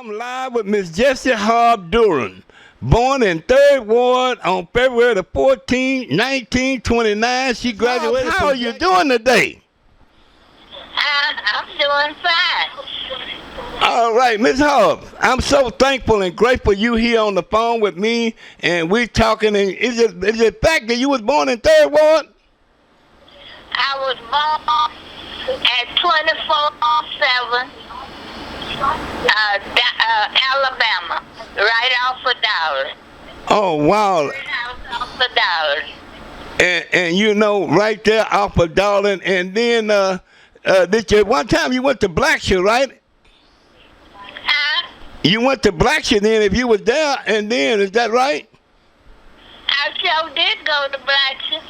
I'm live with Miss Jessie Hobbs Durham, born in 3rd Ward on February the 14th, 1929. She graduated. How are you doing today? I'm doing fine. All right, Miss Hobbs, I'm so thankful and grateful you here on the phone with me, and we talking. And is it fact that you was born in 3rd Ward? I was born at 2407 Alabama, right off of Dallas. Oh, wow. Right off of Dallas. And you know, right there off of Darling, and then one time you went to Blackshear, right? Huh? You went to Blackshear then, if you was there, and then is that right? I sure did go to Blackshear.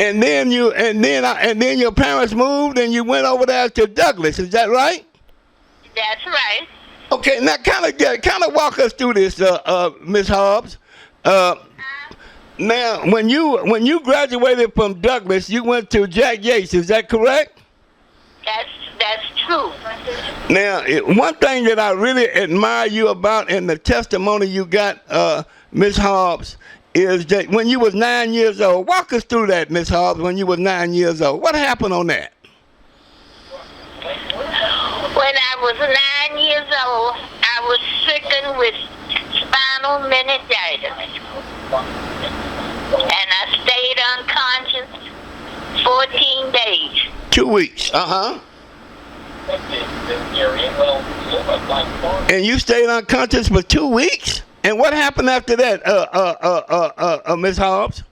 And then your parents moved, and you went over there to Douglas. Is that right? That's right. Okay, now kind of walk us through this, Miss Hobbs. Now, when you graduated from Douglas, you went to Jack Yates. Is that correct? That's true. Now, one thing that I really admire you about in the testimony you got, Miss Hobbs, is that when you was 9 years old. Walk us through that, Miss Hobbs. When you was 9 years old, what happened on that? When I was 9 years old, I was stricken with spinal meningitis, and I stayed unconscious 14 days. 2 weeks. And you stayed unconscious for 2 weeks? And what happened after that, Miss Hobbs?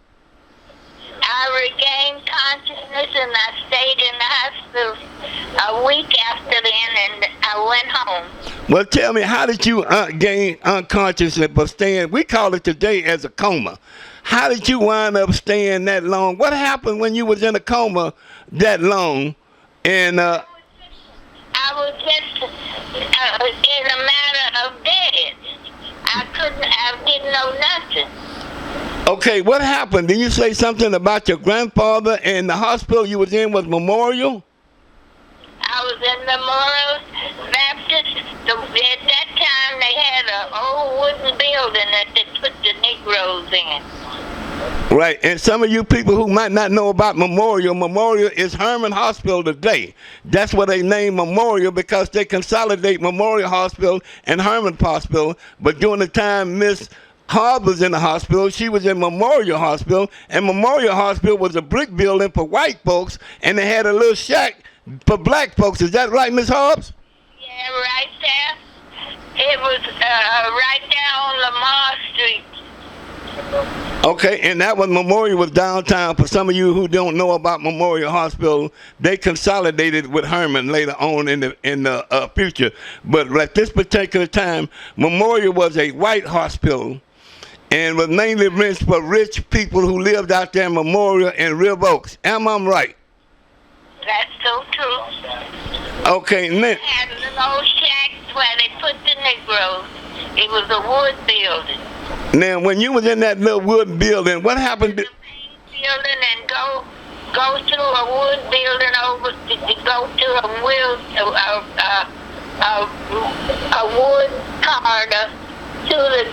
I regained consciousness and I stayed in the hospital a week after then, and I went home. Well, tell me, how did you gain unconsciousness but staying? We call it today as a coma. How did you wind up staying that long? What happened when you was in a coma that long? And I was just in a matter of dead. I didn't know nothing. Okay, what happened? Did you say something about your grandfather and the hospital you was in was Memorial? I was in Memorial Baptist. At that time, they had an old wooden building that they put the Negroes in. Right, and some of you people who might not know about Memorial is Herman Hospital today. That's what they named Memorial, because they consolidate Memorial Hospital and Herman Hospital. But during the time Miss Hobbs was in the hospital, she was in Memorial Hospital, and Memorial Hospital was a brick building for white folks, and they had a little shack for black folks. Is that right, Miss Hobbs? Yeah, right there. It was right there on Lamar Street. Okay, and that was Memorial was downtown. For some of you who don't know about Memorial Hospital, they consolidated with Herman later on in the future. But at this particular time, Memorial was a white hospital, and was mainly meant for rich people who lived out there in Memorial and Riv Oaks. Am I right? That's so true. Okay, and then had little shacks where they put the Negroes. It was a wood building. Now, when you was in that little wood building, what happened? The main building and go to a wood building over to go to a wood corridor to the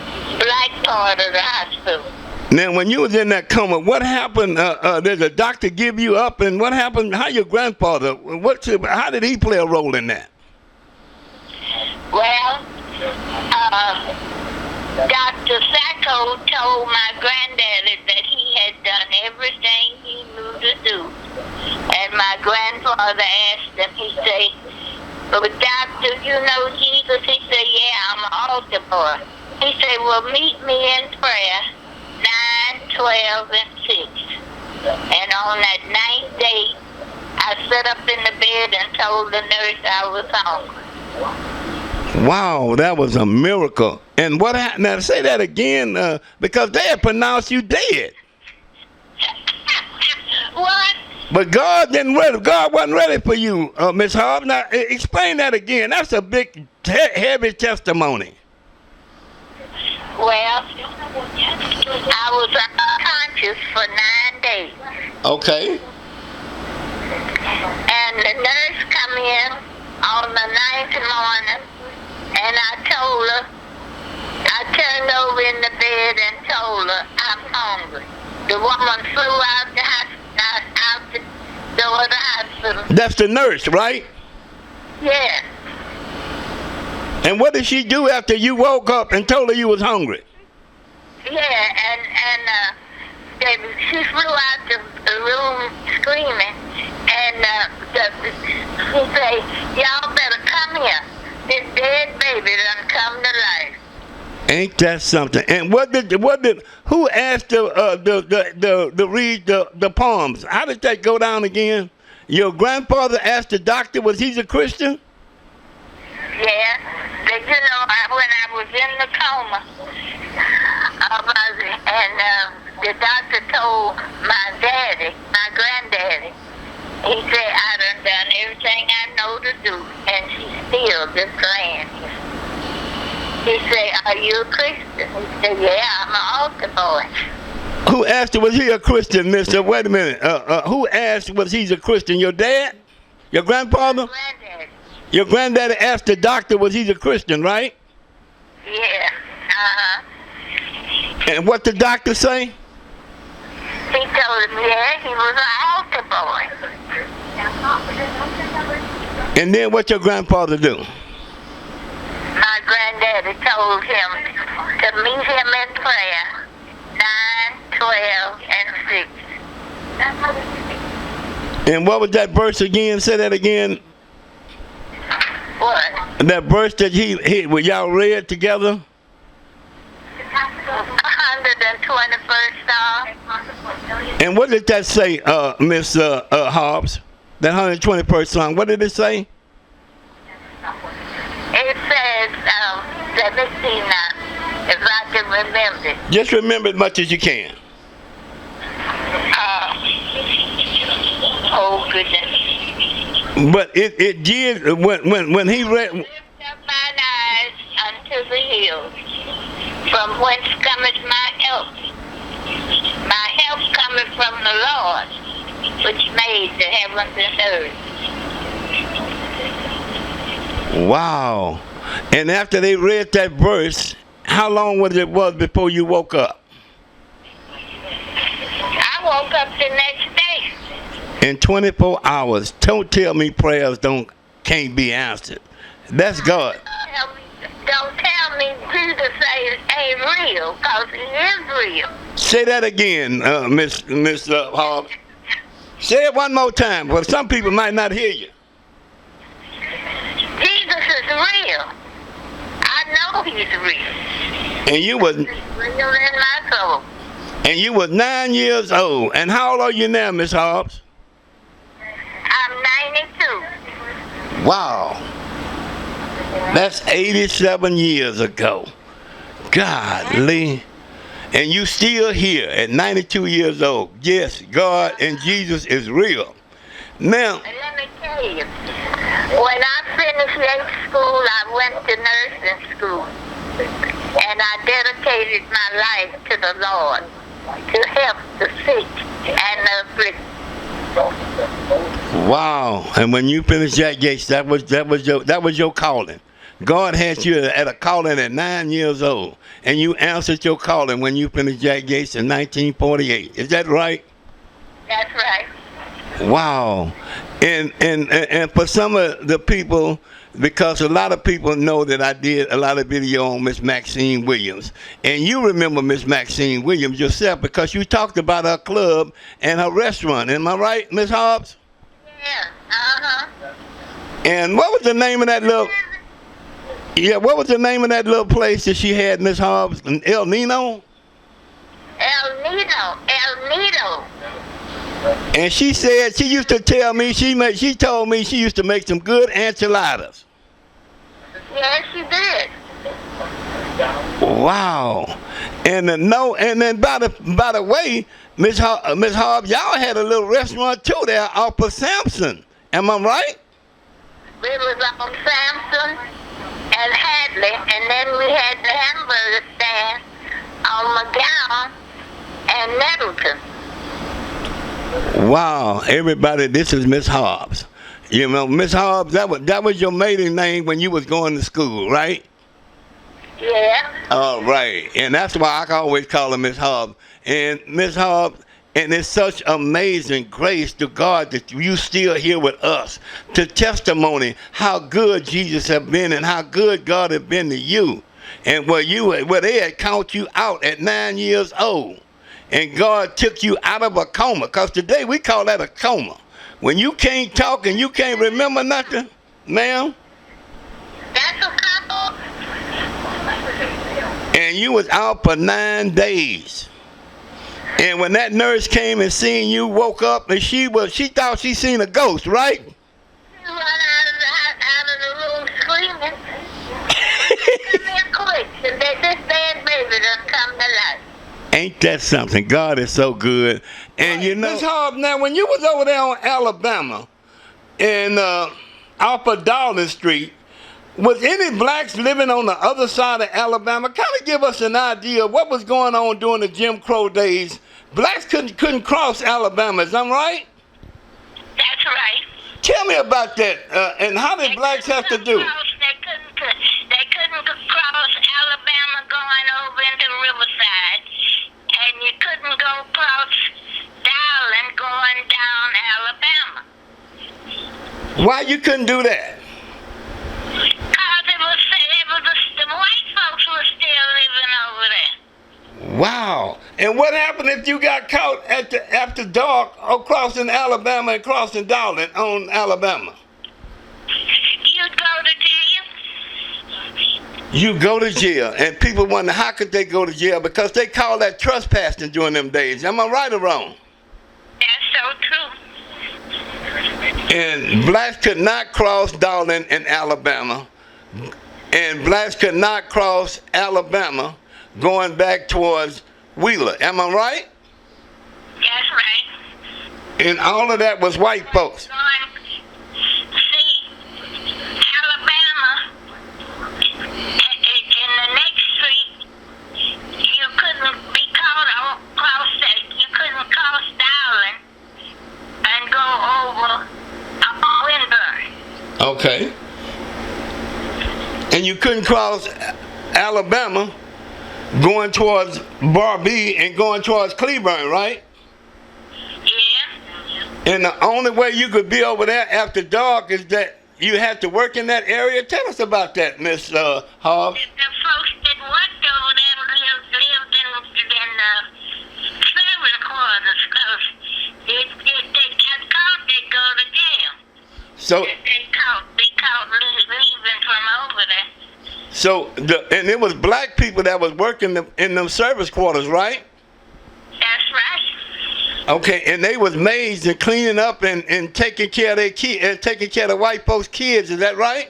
black part of the hospital. Now, when you was in that coma, what happened? Did the doctor give you up, and what happened? How your grandfather? How did he play a role in that? Well, Dr. Sacco told my granddaddy that he had done everything he knew to do. And my grandfather asked him, he said, "Well, doctor, you know Jesus?" He said, "Yeah, I'm an altar boy." He said, "Well, meet me in prayer, 9, 12, and 6. And on that 9th day, I sat up in the bed and told the nurse I was hungry. Wow, that was a miracle. And what happened? Now, say that again, because they had pronounced you dead. What? But God wasn't ready for you, Miss Hobbs. Now, explain that again. That's a big, heavy testimony. Well, I was unconscious for 9 days. Okay. And the nurse come in on the 9th morning, and I told her, I turned over in the bed and told her I'm hungry. The woman flew out the door of the hospital. That's the nurse, right? Yes. And what did she do after you woke up and told her you was hungry? Yeah, and she flew out the room screaming, and she said, "Y'all better come here. This dead baby done come to life." Ain't that something? And who asked to read the poems? How did that go down again? Your grandfather asked the doctor, was he a Christian? Yeah, but when I was in the coma, and the doctor told my granddaddy, he said, "I done everything I know to do," and she's still just praying. He said, "Are you a Christian?" He said, "Yeah, I'm an altar boy." Who asked, was he a Christian, mister? Wait a minute. Who asked, was he a Christian? Your dad? Your grandfather? My granddaddy. Your granddaddy asked the doctor, was he a Christian, right? Yeah, uh-huh. And what the doctor say? He told him, yeah, he was an altar boy. And then what your grandfather do? My granddaddy told him to meet him in prayer, 9, 12, and 6. And what was that verse again? Say that again. What? That verse that he y'all read together? 121st Psalm. And what did that say, Miss Hobbs? That 121st Psalm. What did it say? It says, let me see now, if I can remember. Just remember as much as you can. Oh goodness. But it did when he read. Lift up mine eyes unto the hills, from whence cometh my help. My help cometh from the Lord, which made the heavens and earth. Wow. And after they read that verse, how long was it before you woke up? I woke up the next day. In 24 hours. Don't tell me prayers can't be answered. That's God. Don't tell me Jesus ain't real, because he is real. Say that again, Miss Hobbs. Say it one more time, but some people might not hear you. Jesus is real. I know he's real. And you was He's real in my soul. And you was 9 years old. And how old are you now, Miss Hobbs? I'm 92. Wow. That's 87 years ago. Godly. And you still here at 92 years old. Yes, God and Jesus is real. Now, And let me tell you, when I finished high school, I went to nursing school. And I dedicated my life to the Lord, to help the sick and the afflicted. wow. And when you finished Jack Gates, that was your calling. God had you at a calling at 9 years old, and you answered your calling when you finished Jack Gates in 1948. Is that right? That's right. Wow. And for some of the people, because a lot of people know that I did a lot of video on Miss Maxine Williams, and you remember Miss Maxine Williams yourself because you talked about her club and her restaurant. Am I right, Miss Hobbs? Yeah. Uh-huh. And what was the name of that little? Yeah, what was the name of that little place that she had, Miss Hobbs? El Nino? El Nido. And she said she used to tell me she told me she used to make some good enchiladas. Yes, she did. Wow. And then by the way, Miss Hobbs, y'all had a little restaurant too there off of Sampson. Am I right? We was on Sampson and Hadley, and then we had the hamburger stand on McGowan and Nettleton. Wow, everybody, this is Miss Hobbs. You know, Miss Hobbs, that was your maiden name when you was going to school, right? Yeah. All right, and that's why I can always call her Miss Hobbs. And Miss Hobbs, and it's such amazing grace to God that you still here with us to testimony how good Jesus has been and how good God has been to you. And where they had count you out at 9 years old, and God took you out of a coma, because today we call that a coma. When you can't talk and you can't remember nothing, ma'am. That's a couple. And you was out for 9 days. And when that nurse came and seen you, woke up, and she thought she seen a ghost, right? She run out of the room screaming. Come here quick. This bad baby done come to life. Ain't that something? God is so good. And you know, Miss Hobbs, now when you was over there on Alabama, and off of Darling Street, was any blacks living on the other side of Alabama? Kind of give us an idea of what was going on during the Jim Crow days. Blacks couldn't cross Alabama, is that right? That's right. Tell me about that, and how did blacks have to do? They couldn't cross Alabama going over into Riverside, and you couldn't go cross Darling going down Alabama. Why you couldn't do that? Because the white folks were still living over there. Wow. And what happened if you got caught after dark crossing Alabama and crossing Darling on Alabama? You'd go to jail. You go to jail, and people wonder how could they go to jail, because they call that trespassing during them days. Am I right or wrong? That's so true. And blacks could not cross Darling in Alabama, and blacks could not cross Alabama going back towards Wheeler. Am I right? That's right. And all of that was white folks. See, Alabama, in the next street, you couldn't be caught across that. You couldn't cross Darling and go over Winburn. Okay. And you couldn't cross Alabama going towards Barbie and going towards Cleburne, right? Yeah. And the only way you could be over there after dark is that you had to work in that area. Tell us about that, Miss Hobbs. The folks that worked over there lived in servant quarters, because if they got caught, they'd go to jail. So If they be caught leaving from over there. and it was black people that was working in them service quarters, right? That's right. Okay, and they was maids and cleaning up and taking care of their kids and taking care of the white folks' kids. Is that right?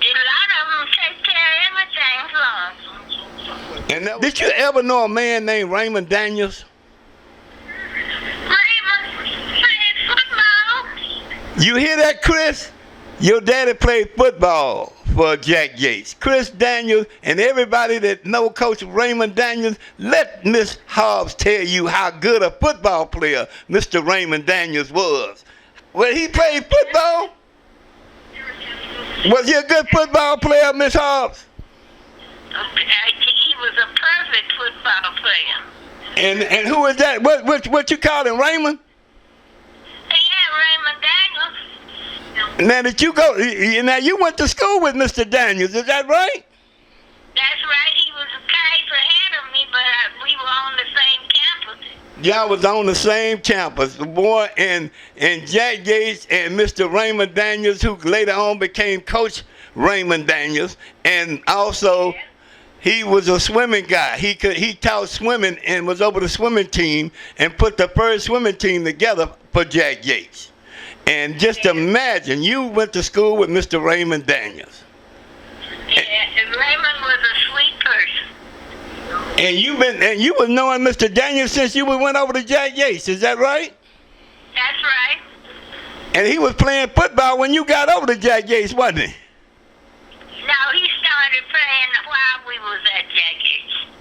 A lot of them take care of everything for them. And did you ever know a man named Raymond Daniels? Raymond played football. You hear that, Chris? Your daddy played football for Jack Yates. Chris Daniels and everybody that know Coach Raymond Daniels, let Miss Hobbs tell you how good a football player Mr. Raymond Daniels was. Well, he played football. Was he a good football player, Miss Hobbs? He was a perfect football player. And who is that? What you call him, Raymond? Yeah, Raymond Daniels. Now now you went to school with Mr. Daniels, is that right? That's right. He was a class ahead of me, but we were on the same campus. Y'all was on the same campus. The boy and Jack Yates and Mr. Raymond Daniels, who later on became Coach Raymond Daniels, and also he was a swimming guy. He taught swimming and was over the swimming team and put the first swimming team together for Jack Yates. And just imagine, you went to school with Mr. Raymond Daniels. Yeah, and Raymond was a sweet person. And you was knowing Mr. Daniels since you went over to Jack Yates, is that right? That's right. And he was playing football when you got over to Jack Yates, wasn't he? No, he started playing while we was at Jack Yates.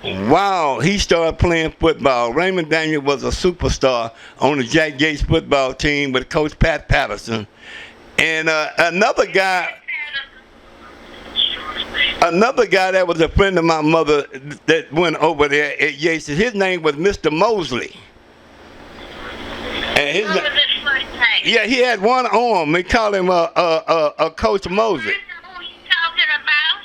Wow, he started playing football. Raymond Daniels was a superstar on the Jack Yates football team with Coach Pat Patterson. And another guy, Another guy that was a friend of my mother that went over there at Yates, his name was Mr. Mosley. And his What was his first name? yeah, he had one arm. They call him Coach Mosley. I know who you talking about.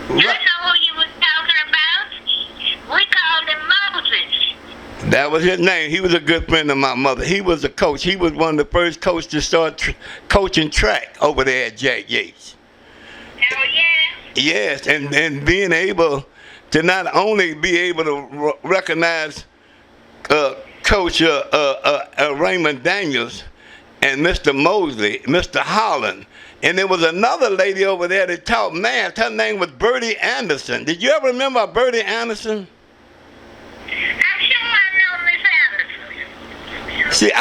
I Right. know who you was talking about. We called him Moses. That was his name. He was a good friend of my mother. He was a coach. He was one of the first coaches to start coaching track over there at Jack Yates. Oh, yeah. Yes, and being able to not only be able to recognize Coach Raymond Daniels and Mr. Mosley, Mr. Holland, and there was another lady over there that taught math. Her name was Bertie Anderson. Did you ever remember Bertie Anderson? I'm sure I know Miss Anderson. See,